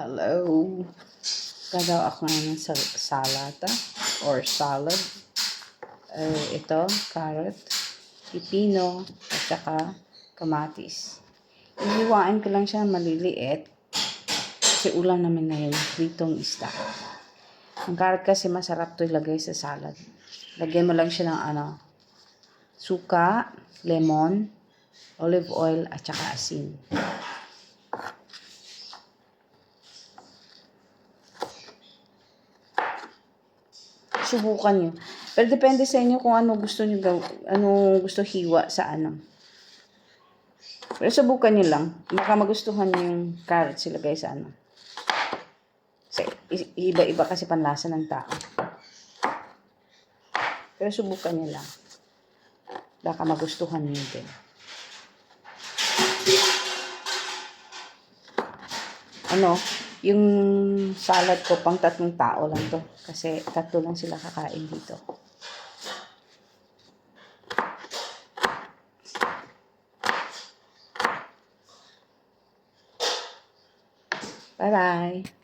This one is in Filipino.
Hello. Gagawa ako ngayon ng salata or salad. Ito, carrot, pipino, at saka kamatis. Ihiwain ko lang siya maliliit kasi ulam namin ngayon, pritong isda. Ang carrot kasi masarap to ilagay sa salad. Lagyan mo lang siya ng suka, lemon, olive oil, at saka asin. Subukan nyo. Pero depende sa inyo kung ano gusto nyo ano gusto hiwa sa ano. Pero subukan nyo lang. Baka magustuhan nyo yung carrots ilagay sa ano. Kasi iba-iba kasi panlasa ng tao. Pero subukan nyo lang. Baka magustuhan nyo din. Yung salad ko pang 3 tao lang to. Kasi 3 lang sila kakain dito. Bye-bye!